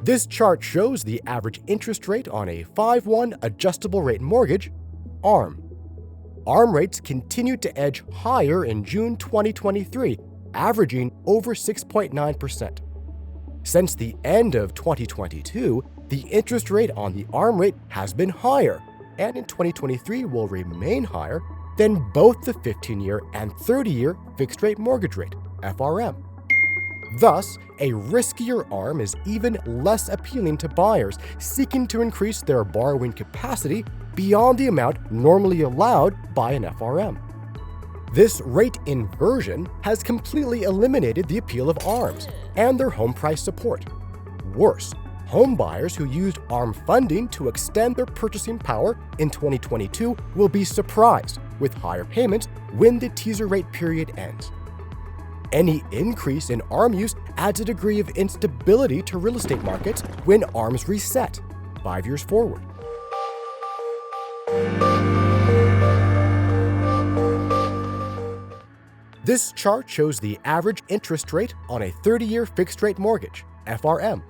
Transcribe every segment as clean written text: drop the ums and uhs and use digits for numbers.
This chart shows the average interest rate on a 5/1 adjustable rate mortgage, ARM. ARM rates continued to edge higher in June 2023, averaging over 6.9%. Since the end of 2022, the interest rate on the ARM rate has been higher, and in 2023 will remain higher than both the 15-year and 30-year fixed-rate mortgage rate, FRM. Thus, a riskier ARM is even less appealing to buyers seeking to increase their borrowing capacity beyond the amount normally allowed by an FRM. This rate inversion has completely eliminated the appeal of ARMs and their home price support. Worse, home buyers who used ARM funding to extend their purchasing power in 2022 will be surprised with higher payments when the teaser rate period ends. Any increase in ARM use adds a degree of instability to real estate markets when ARMs reset 5 years forward. This chart shows the average interest rate on a 30-year fixed-rate mortgage, FRM.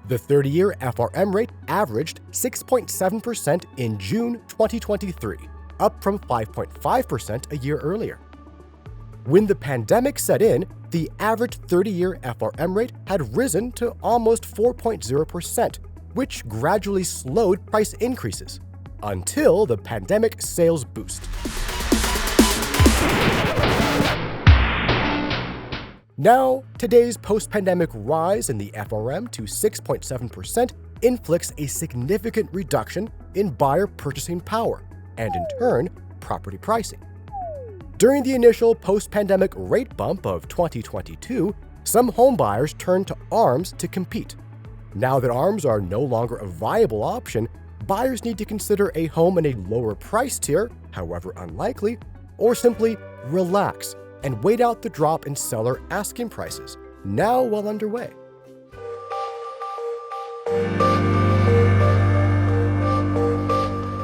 The 30-year FRM rate averaged 6.7% in June 2023, up from 5.5% a year earlier. When the pandemic set in, the average 30-year FRM rate had risen to almost 4.0%, which gradually slowed price increases until the pandemic sales boost. Now, today's post-pandemic rise in the FRM to 6.7% inflicts a significant reduction in buyer purchasing power and, in turn, property pricing. During the initial post-pandemic rate bump of 2022, some homebuyers turned to ARMs to compete. Now that ARMs are no longer a viable option, buyers need to consider a home in a lower price tier, however unlikely, or simply relax and wait out the drop in seller asking prices, now well underway.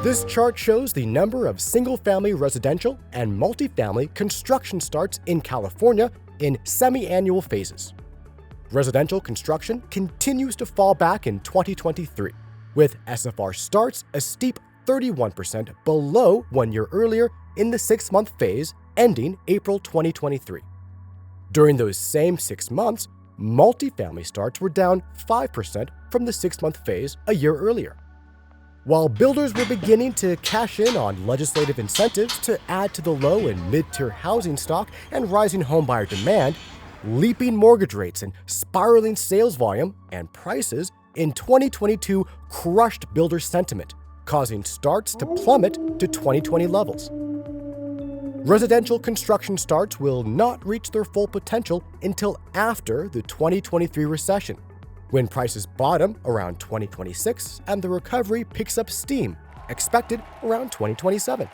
This chart shows the number of single-family residential and multifamily construction starts in California in semi-annual phases. Residential construction continues to fall back in 2023, with SFR starts a steep 31% below 1 year earlier in the 6-month phase ending April 2023. During those same 6 months, multifamily starts were down 5% from the 6-month phase a year earlier. While builders were beginning to cash in on legislative incentives to add to the low and mid-tier housing stock and rising homebuyer demand, leaping mortgage rates and spiraling sales volume and prices in 2022 crushed builder sentiment, causing starts to plummet to 2020 levels. Residential construction starts will not reach their full potential until after the 2023 recession, when prices bottom around 2026 and the recovery picks up steam, expected around 2027.